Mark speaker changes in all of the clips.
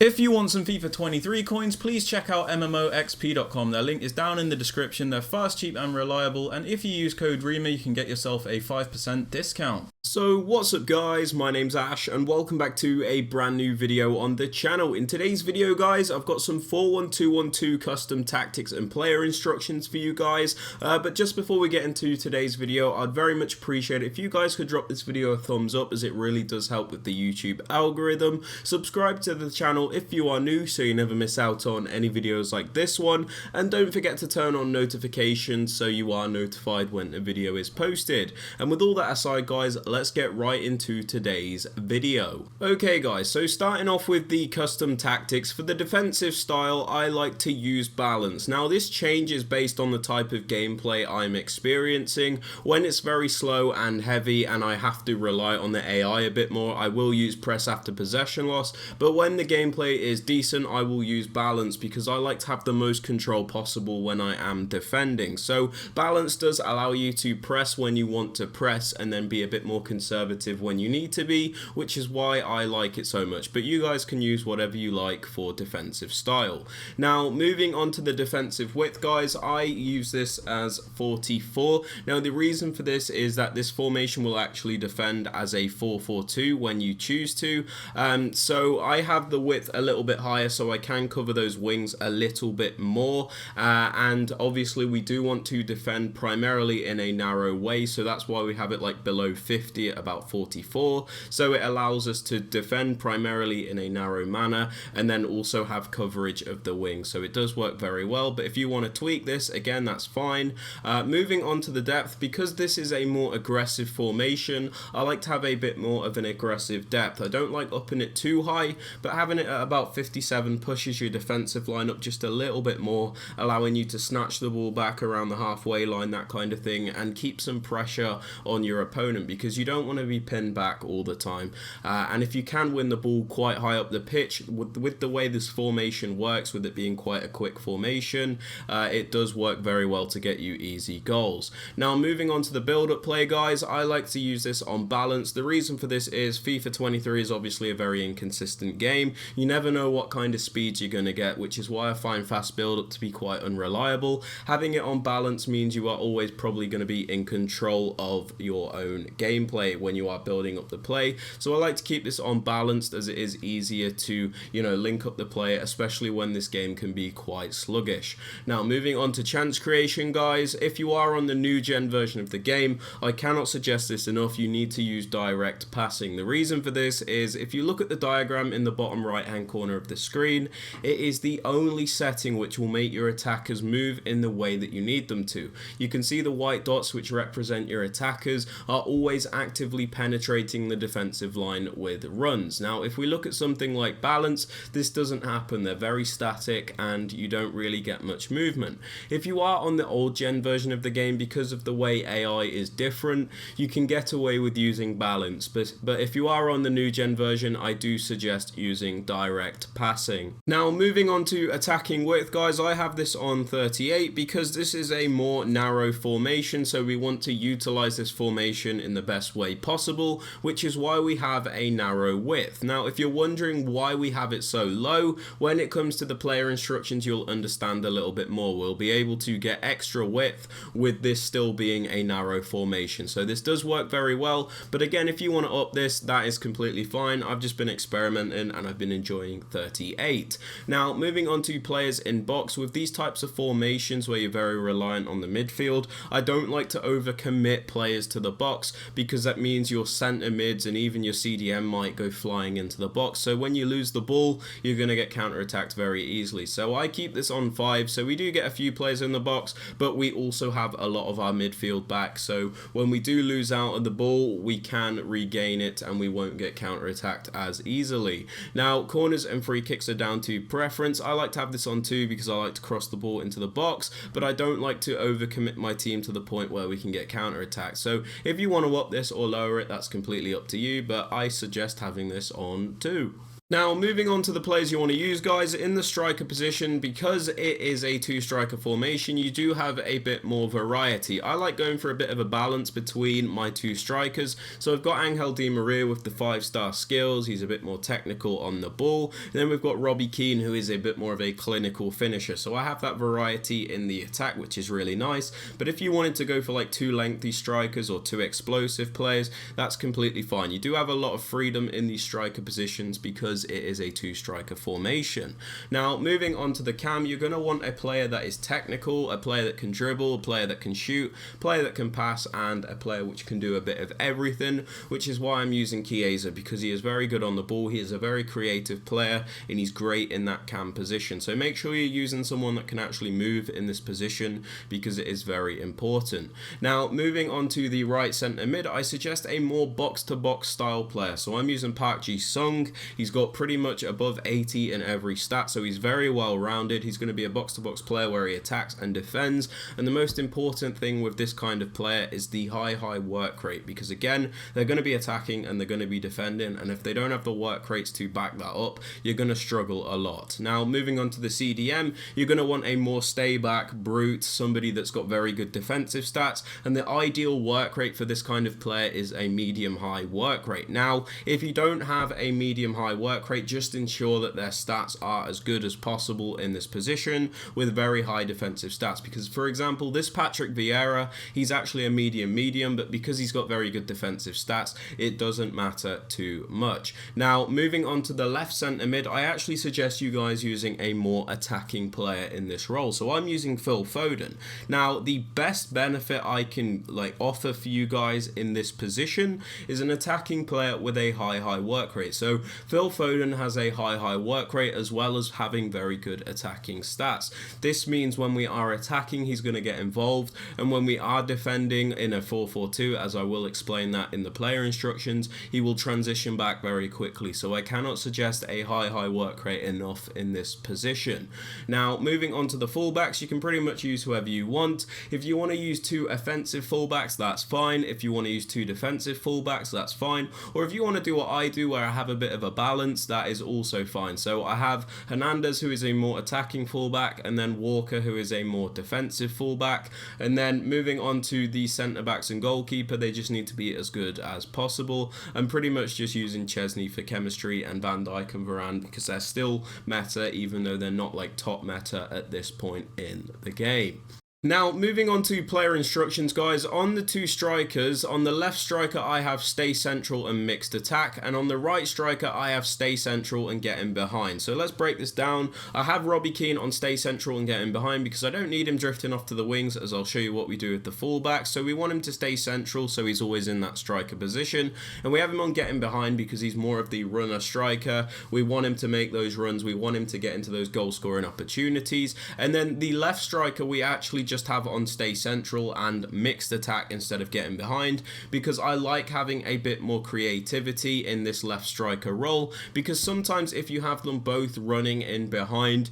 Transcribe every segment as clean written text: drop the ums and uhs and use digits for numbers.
Speaker 1: If you want some FIFA 23 coins, please check out MMOXP.com. Their link is down in the description. They're fast, cheap and reliable, and if you use code Rema you can get yourself a 5% discount.
Speaker 2: So what's up guys, my name's Ash and welcome back to a brand new video on the channel. In today's video guys, I've got some 4-1-2-1-2 custom tactics and player instructions for you guys, but just before we get into today's video, I'd very much appreciate it if you guys could drop this video a thumbs up, as it really does help with the YouTube algorithm. Subscribe to the channel if you are new so you never miss out on any videos like this one, and don't forget to turn on notifications so you are notified when a video is posted. And with all that aside guys, let's get right into today's video. Okay guys, so starting off with the custom tactics. For the defensive style, I like to use balance. Now this changes based on the type of gameplay I'm experiencing. When it's very slow and heavy and I have to rely on the AI a bit more, I will use press after possession loss, but when the gameplay is decent, I will use balance because I like to have the most control possible when I am defending. So balance does allow you to press when you want to press and then be a bit more conservative when you need to be, which is why I like it so much. But you guys can use whatever you like for defensive style. Now moving on to the defensive width guys, I use this as 44. Now the reason for this is that this formation will actually defend as a 4-4-2 when you choose to, so I have the width a little bit higher so I can cover those wings a little bit more, and obviously we do want to defend primarily in a narrow way, so that's why we have it like below 50 at about 44, so it allows us to defend primarily in a narrow manner and then also have coverage of the wing. So it does work very well, but if you want to tweak this, again, that's fine. Moving on to the depth, because this is a more aggressive formation, I like to have a bit more of an aggressive depth. I don't like upping it too high, but having it at about 57 pushes your defensive line up just a little bit more, allowing you to snatch the ball back around the halfway line, that kind of thing, and keep some pressure on your opponent because you don't want to be pinned back all the time. And if you can win the ball quite high up the pitch, with the way this formation works, with it being quite a quick formation, it does work very well to get you easy goals. Now moving on to the build-up play guys, I like to use this on balance. The reason for this is FIFA 23 is obviously a very inconsistent game. You never know what kind of speeds you're going to get, which is why I find fast build-up to be quite unreliable. Having it on balance means you are always probably going to be in control of your own gameplay when you are building up the play. So I like to keep this on balanced, as it is easier to, link up the play, especially when this game can be quite sluggish. Now moving on to chance creation guys, if you are on the new gen version of the game, I cannot suggest this enough, you need to use direct passing. The reason for this is, if you look at the diagram in the bottom right hand corner of the screen, it is the only setting which will make your attackers move in the way that you need them to. You can see the white dots which represent your attackers are always actively penetrating the defensive line with runs. Now if we look at something like balance, this doesn't happen. They're very static and you don't really get much movement. If you are on the old gen version of the game, because of the way AI is different, you can get away with using balance, but if you are on the new gen version, I do suggest using direct passing. Now moving on to attacking width guys, I have this on 38 because this is a more narrow formation, so we want to utilize this formation in the best way possible, which is why we have a narrow width. Now if you're wondering why we have it so low, when it comes to the player instructions you'll understand a little bit more. We'll be able to get extra width with this still being a narrow formation, so this does work very well. But again, if you want to up this, that is completely fine. I've just been experimenting and I've been enjoying 38. Now moving on to players in box, with these types of formations where you're very reliant on the midfield, I don't like to overcommit players to the box because that means your center mids and even your CDM might go flying into the box, so when you lose the ball you're going to get counter-attacked very easily. So I keep this on 5, so we do get a few players in the box, but we also have a lot of our midfield back, so when we do lose out of the ball we can regain it and we won't get counter-attacked as easily. Now corners and free kicks are down to preference. I like to have this on 2 because I like to cross the ball into the box, but I don't like to overcommit my team to the point where we can get counter-attacked. So if you want to up this or lower it, that's completely up to you, but I suggest having this on 2. Now, moving on to the players you want to use, guys, in the striker position, because it is a two-striker formation, you do have a bit more variety. I like going for a bit of a balance between my two strikers. So I've got Angel Di Maria with the 5-star skills. He's a bit more technical on the ball. And then we've got Robbie Keane, who is a bit more of a clinical finisher. So I have that variety in the attack, which is really nice. But if you wanted to go for like two lengthy strikers or two explosive players, that's completely fine. You do have a lot of freedom in these striker positions because it is a two-striker formation. Now, moving on to the cam, you're going to want a player that is technical, a player that can dribble, a player that can shoot, a player that can pass, and a player which can do a bit of everything, which is why I'm using Chiesa, because he is very good on the ball, he is a very creative player, and he's great in that cam position. So make sure you're using someone that can actually move in this position, because it is very important. Now, moving on to the right centre mid, I suggest a more box-to-box style player. So I'm using Park Ji-sung. He's got pretty much above 80 in every stat, so he's very well rounded. He's going to be a box-to-box player where he attacks and defends, and the most important thing with this kind of player is the high work rate, because again, they're going to be attacking and they're going to be defending, and if they don't have the work rates to back that up, you're going to struggle a lot. Now, moving on to the CDM, you're going to want a more stay back, brute, somebody that's got very good defensive stats, and the ideal work rate for this kind of player is a medium-high work rate. Now, if you don't have a medium-high work rate, just ensure that their stats are as good as possible in this position with very high defensive stats, because for example, this Patrick Vieira, he's actually a medium, but because he's got very good defensive stats, it doesn't matter too much. Now, moving on to the left centre mid, I actually suggest you guys using a more attacking player in this role. So I'm using Phil Foden. Now, the best benefit I can offer for you guys in this position is an attacking player with a high work rate. So Phil Foden has a high work rate as well as having very good attacking stats. This means when we are attacking, he's going to get involved, and when we are defending in a 4-4-2, as I will explain that in the player instructions, he will transition back very quickly. So I cannot suggest a high work rate enough in this position. Now, moving on to the fullbacks, you can pretty much use whoever you want. If you want to use two offensive fullbacks, that's fine. If you want to use two defensive fullbacks, that's fine. Or if you want to do what I do, where I have a bit of a balance, that is also fine. So I have Hernandez, who is a more attacking fullback, and then Walker, who is a more defensive fullback. And then moving on to the centre backs and goalkeeper, they just need to be as good as possible. I'm pretty much just using Chesney for chemistry and Van Dijk and Varane because they're still meta, even though they're not like top meta at this point in the game. Now, moving on to player instructions, guys. On the two strikers, on the left striker, I have stay central and mixed attack, and on the right striker, I have stay central and get in behind. So let's break this down. I have Robbie Keane on stay central and get in behind because I don't need him drifting off to the wings, as I'll show you what we do with the fullback. So we want him to stay central, so he's always in that striker position, and we have him on getting behind because he's more of the runner striker. We want him to make those runs. We want him to get into those goal scoring opportunities. And then the left striker, we actually just have on stay central and mixed attack instead of getting behind, because I like having a bit more creativity in this left striker role, because sometimes if you have them both running in behind,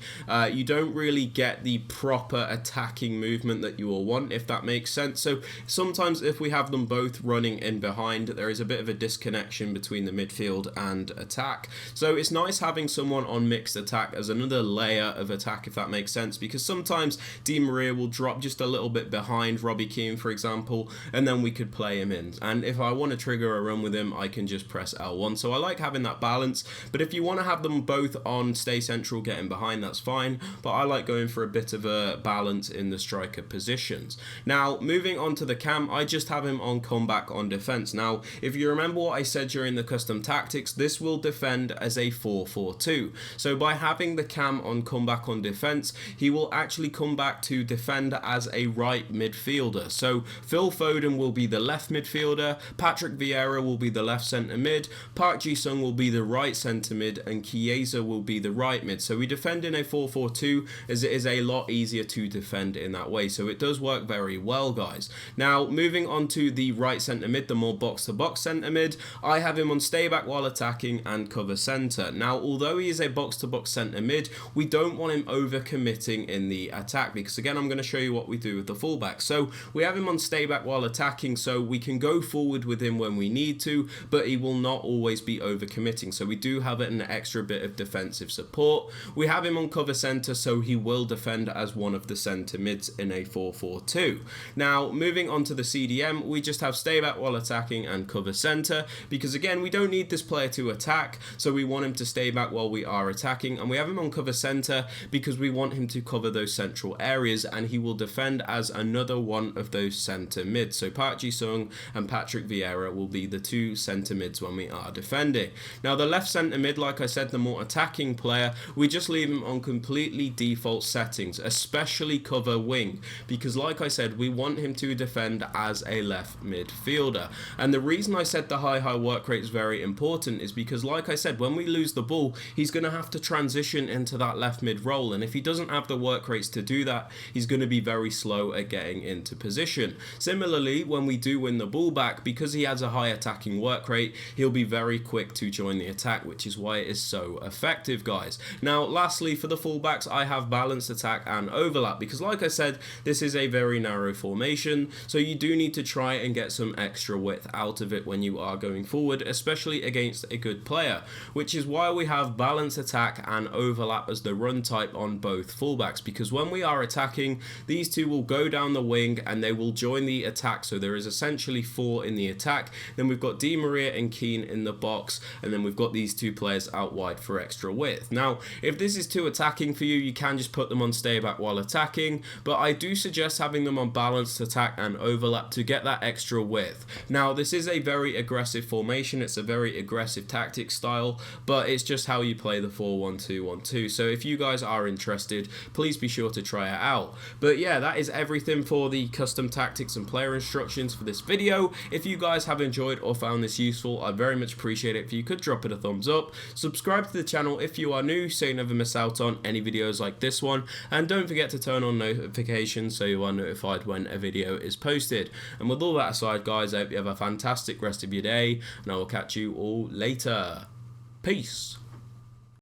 Speaker 2: you don't really get the proper attacking movement that you will want, if that makes sense. So sometimes if we have them both running in behind, there is a bit of a disconnection between the midfield and attack. So it's nice having someone on mixed attack as another layer of attack, if that makes sense, because sometimes Di Maria will drop just a little bit behind Robbie Keane, for example, and then we could play him in. And if I want to trigger a run with him, I can just press L1. So I like having that balance, but if you want to have them both on stay central, getting behind, that's fine, but I like going for a bit of a balance in the striker positions. Now, moving on to the cam, I just have him on comeback on defense. Now, if you remember what I said during the custom tactics, this will defend as a 4-4-2. So by having the cam on comeback on defense, he will actually come back to defend as a right midfielder. So Phil Foden will be the left midfielder, Patrick Vieira will be the left centre mid, Park Ji-sung will be the right centre mid, and Chiesa will be the right mid. So we defend in a 4-4-2 as it is a lot easier to defend in that way. So it does work very well, guys. Now, moving on to the right centre mid, the more box-to-box centre mid, I have him on stay back while attacking and cover centre. Now, although he is a box-to-box centre mid, we don't want him over committing in the attack, because again, I'm going to show you what we do with the fullback. So we have him on stay back while attacking, so we can go forward with him when we need to, but he will not always be overcommitting. So we do have an extra bit of defensive support. We have him on cover center, so he will defend as one of the center mids in a 4-4-2. Now, moving on to the CDM, we just have stay back while attacking and cover center, because again, we don't need this player to attack, so we want him to stay back while we are attacking, and we have him on cover center because we want him to cover those central areas, and he will defend as another one of those center mids. So Park Ji-sung and Patrick Vieira will be the two center mids when we are defending. Now, the left center mid, like I said, the more attacking player, we just leave him on completely default settings, especially cover wing, because like I said, we want him to defend as a left midfielder. And the reason I said the high work rate is very important is because, like I said, when we lose the ball, he's going to have to transition into that left mid role, and if he doesn't have the work rates to do that, he's going to be very slow at getting into position. Similarly, when we do win the ball back, because he has a high attacking work rate, he'll be very quick to join the attack, which is why it is so effective, guys. Now, lastly, for the fullbacks, I have balanced attack and overlap, because like I said, this is a very narrow formation, so you do need to try and get some extra width out of it when you are going forward, especially against a good player, which is why we have balanced attack and overlap as the run type on both fullbacks, because when we are attacking, these two will go down the wing and they will join the attack, so there is essentially 4 in the attack. Then we've got Di Maria and Keane in the box, and then we've got these two players out wide for extra width. Now, if this is too attacking for you, you can just put them on stay back while attacking, but I do suggest having them on balanced attack and overlap to get that extra width. Now, this is a very aggressive formation, it's a very aggressive tactic style, but it's just how you play the 4-1-2-1-2. So if you guys are interested, please be sure to try it out. But yeah, that is everything for the custom tactics and player instructions for this video. If you guys have enjoyed or found this useful, I'd very much appreciate it if you could drop it a thumbs up. Subscribe to the channel if you are new so you never miss out on any videos like this one, and don't forget to turn on notifications so you are notified when a video is posted. And with all that aside, guys, I hope you have a fantastic rest of your day, and I will catch you all later. Peace.